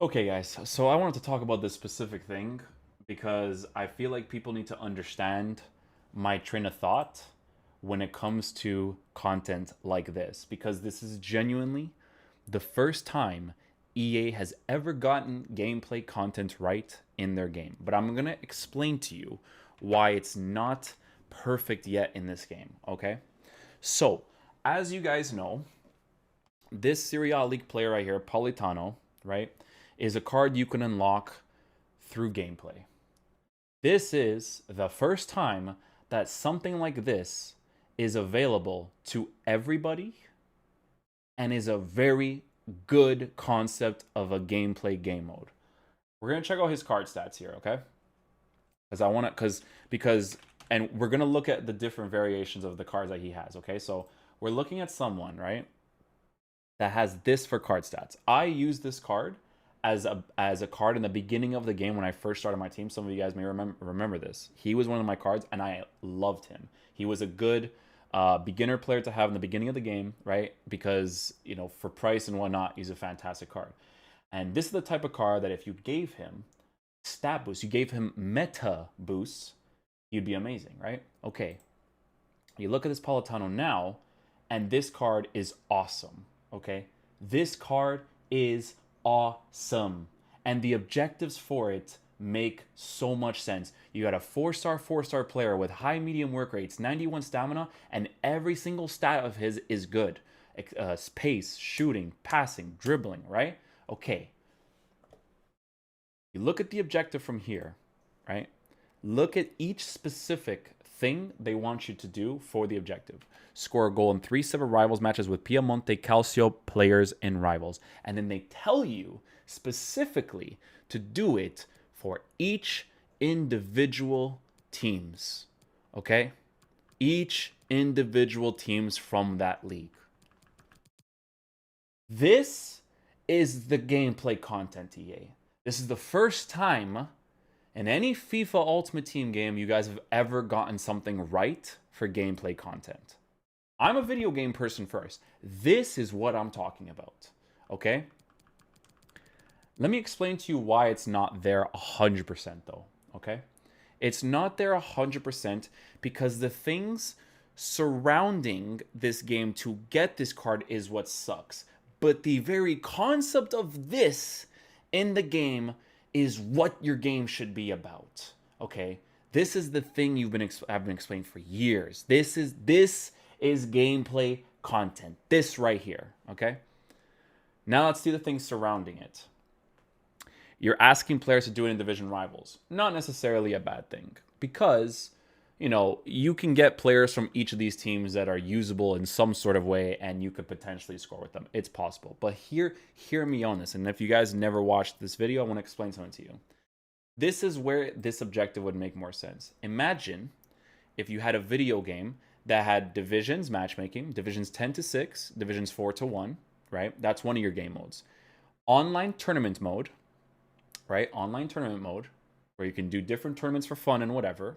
Okay, guys, so I wanted to talk about this specific thing because I feel like people need to understand my train of thought when it comes to content like this, because this is genuinely the first time EA has ever gotten gameplay content right in their game. But I'm going to explain to you why it's not perfect yet in this game, okay? So, as you guys know, this Serie A League player right here, Politano, right, is a card you can unlock through gameplay. This is the first time that something like this is available to everybody and is a very good concept of a gameplay game mode. We're gonna check out his card stats here, okay? Because I want to, because, and we're gonna look at the different variations of the cards that he has. Okay, so we're looking at someone, right, that has this for card stats. I use this card as a card in the beginning of the game when I first started my team. Some of you guys may remember this. He was one of my cards, and I loved him. He was a good beginner player to have in the beginning of the game, right? Because for price and whatnot, he's a fantastic card. And this is the type of card that if you gave him stat boosts, you gave him meta boosts, you'd be amazing, right? Okay. You look at this Politano now, and this card is awesome. Okay, this card is awesome, and the objectives for it make so much sense. You got a four-star player with high medium work rates, 91 stamina, and every single stat of his is good. Pace, shooting, passing, dribbling, right? Okay. You look at the objective from here, right? Look at each specific thing they want you to do for the objective. Score a goal in 3 separate rivals matches with Piemonte Calcio players and rivals. And then they tell you specifically to do it for each individual teams. Okay? Each individual teams from that league. This is the gameplay content, EA. This is the first time in any FIFA Ultimate Team game you guys have ever gotten something right for gameplay content. I'm a video game person first. This is what I'm talking about. Okay? Let me explain to you why it's not there 100% though. Okay? It's not there 100% because the things surrounding this game to get this card is what sucks. But the very concept of this in the game is what your game should be about. Okay? This is the thing I've been explaining for years. This is gameplay content. This right here, okay? Now let's see the things surrounding it. You're asking players to do it in division rivals. Not necessarily a bad thing because, you can get players from each of these teams that are usable in some sort of way and you could potentially score with them. It's possible. But hear me on this. And if you guys never watched this video, I want to explain something to you. This is where this objective would make more sense. Imagine if you had a video game that had divisions matchmaking, divisions 10 to 6, divisions 4 to 1, right? That's one of your game modes. Online tournament mode, right? Online tournament mode, where you can do different tournaments for fun and whatever.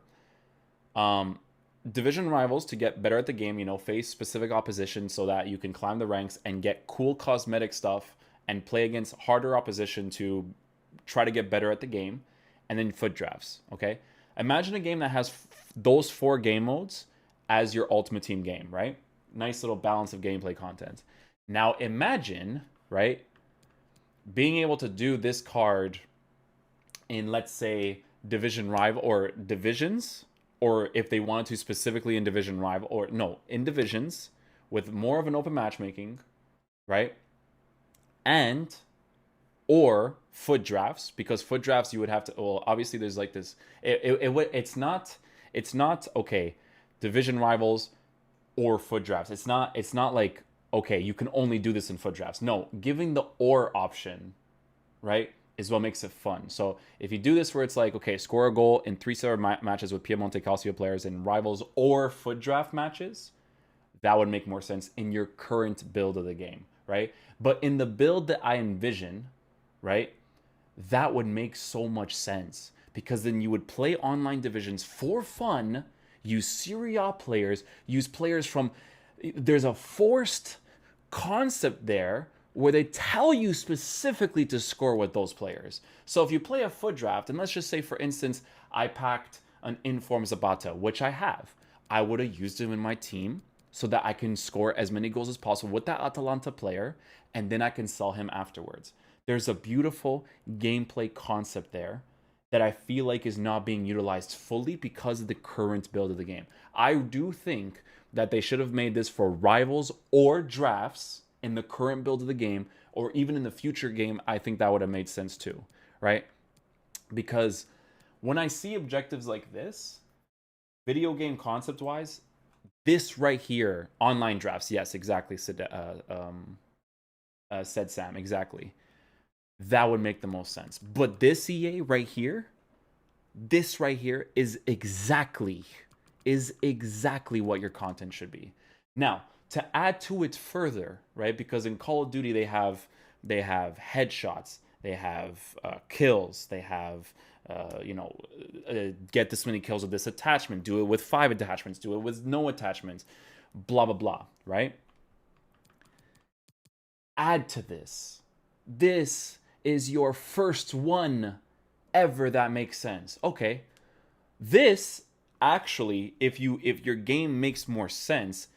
Division rivals to get better at the game, face specific opposition so that you can climb the ranks and get cool cosmetic stuff and play against harder opposition to try to get better at the game. And then foot drafts, okay? Imagine a game that has those 4 game modes as your Ultimate Team game, right? Nice little balance of gameplay content. Now imagine, right, being able to do this card in, let's say, division rival or divisions, or if they wanted to specifically in division rival, or no, in divisions with more of an open matchmaking, right? And or foot drafts, because foot drafts you would have to, well, obviously there's like this, it's not okay, division rivals or foot drafts. It's not like, okay, you can only do this in foot drafts. No, giving the or option, right, is what makes it fun. So if you do this where it's like, okay, score a goal in 3 separate matches with Piemonte Calcio players in rivals or foot draft matches, that would make more sense in your current build of the game, right? But in the build that I envision, right, that would make so much sense because then you would play online divisions for fun, use Serie A players, use players from, there's a forced concept there where they tell you specifically to score with those players. So if you play a foot draft, and let's just say, for instance, I packed an informed Zapata, which I have, I would have used him in my team so that I can score as many goals as possible with that Atalanta player, and then I can sell him afterwards. There's a beautiful gameplay concept there that I feel like is not being utilized fully because of the current build of the game. I do think that they should have made this for rivals or drafts in the current build of the game, or even in the future game. I think that would have made sense too, right? Because when I see objectives like this, video game concept wise, this right here, online drafts, yes, exactly, said Sam, exactly. That would make the most sense. But this EA right here, this right here is exactly what your content should be. Now, to add to it further, right? Because in Call of Duty they have headshots, they have kills, they have get this many kills with this attachment, do it with 5 attachments, do it with no attachments, blah blah blah, right? Add to this. This is your first one ever that makes sense. Okay. This actually, if your game makes more sense,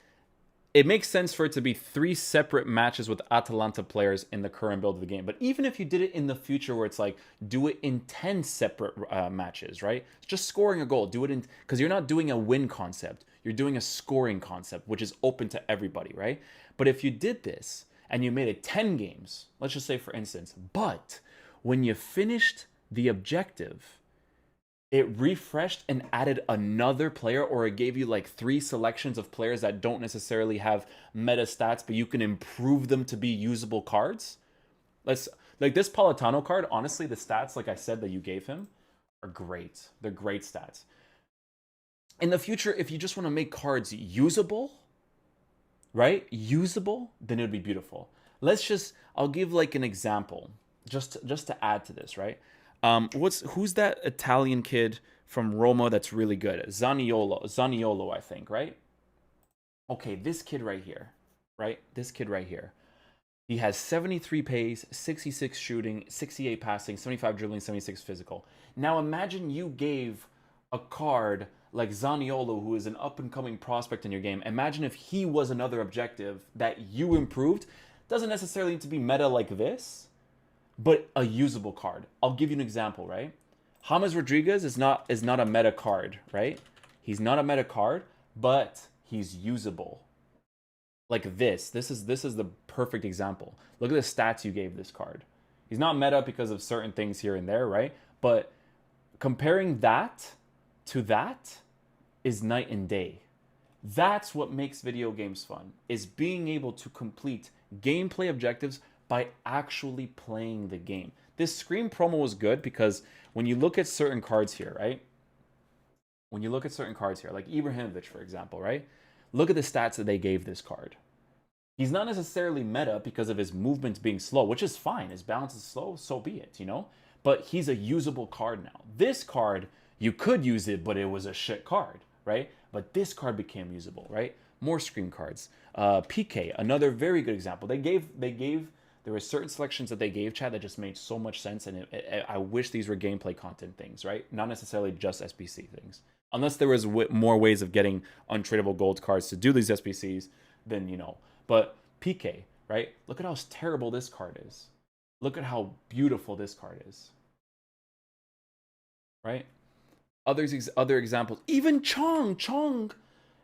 it makes sense for it to be 3 separate matches with Atalanta players in the current build of the game. But even if you did it in the future where it's like, do it in 10 separate matches, right? It's just scoring a goal. Do it in, because you're not doing a win concept. You're doing a scoring concept, which is open to everybody, right? But if you did this and you made it 10 games, let's just say for instance, but when you finished the objective, it refreshed and added another player, or it gave you like 3 selections of players that don't necessarily have meta stats, but you can improve them to be usable cards. Let's like this Politano card, honestly, the stats, like I said, that you gave him are great. They're great stats. In the future, if you just want to make cards usable, right? Usable, then it would be beautiful. I'll give like an example just to add to this, right? Who's that Italian kid from Roma that's really good? Zaniolo, I think, right? Okay, this kid right here, right? This kid right here. He has 73 pace, 66 shooting, 68 passing, 75 dribbling, 76 physical. Now imagine you gave a card like Zaniolo, who is an up-and-coming prospect in your game. Imagine if he was another objective that you improved. Doesn't necessarily need to be meta like this, but a usable card. I'll give you an example, right? James Rodriguez is not a meta card, right? He's not a meta card, but he's usable. Like this. This is the perfect example. Look at the stats you gave this card. He's not meta because of certain things here and there, right? But comparing that to that is night and day. That's what makes video games fun, is being able to complete gameplay objectives by actually playing the game. This Scream promo was good because when you look at certain cards here, right? When you look at certain cards here, like Ibrahimovic, for example, right? Look at the stats that they gave this card. He's not necessarily meta because of his movement being slow, which is fine. His balance is slow, so be it, you know? But he's a usable card now. This card, you could use it, but it was a shit card, right? But this card became usable, right? More Scream cards. PK, another very good example. There were certain selections that they gave, Chad, that just made so much sense, and I wish these were gameplay content things, right? Not necessarily just SBC things. Unless there was more ways of getting untradeable gold cards to do these SBCs, then, you know. But PK, right? Look at how terrible this card is. Look at how beautiful this card is. Right? Other examples. Even Chong,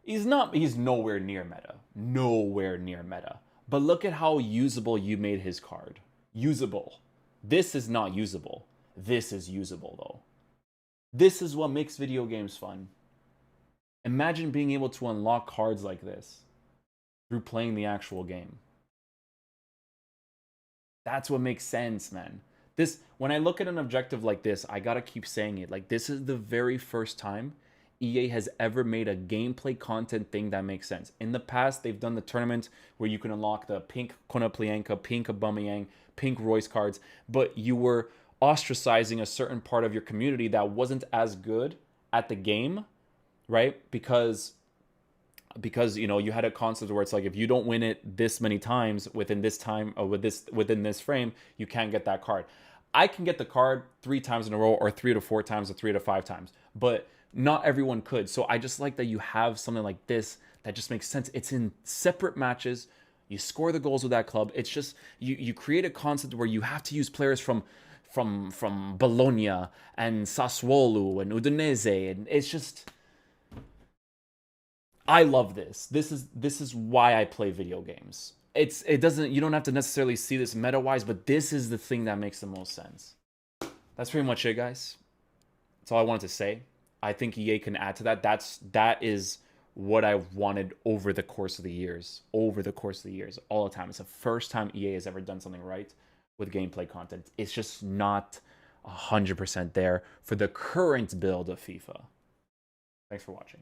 he's nowhere near meta. Nowhere near meta. But look at how usable you made his card. Usable. This is not usable. This is usable, though. This is what makes video games fun. Imagine being able to unlock cards like this through playing the actual game. That's what makes sense, man. When I look at an objective like this, I gotta keep saying it. Like, this is the very first time EA has ever made a gameplay content thing that makes sense. In the past, they've done the tournament where you can unlock the pink Konoplyanka, pink Aubameyang, pink Royce cards, but you were ostracizing a certain part of your community that wasn't as good at the game, right? Because because you know you had a concept where it's like if you don't win it this many times within this time or within this frame, you can't get that card. I can get the card 3 times in a row, or 3 to 4 times, or 3 to 5 times, but not everyone could. So I just like that you have something like this that just makes sense. It's in separate matches. You score the goals with that club. It's just you create a concept where you have to use players from Bologna and Sassuolo and Udinese, and it's just, I love this. This is why I play video games. It doesn't, you don't have to necessarily see this meta wise, but this is the thing that makes the most sense. That's pretty much it, guys. That's all I wanted to say. I think EA can add to that. That is what I wanted over the course of the years. Over the course of the years, all the time. It's the first time EA has ever done something right with gameplay content. It's just not 100% there for the current build of FIFA. Thanks for watching.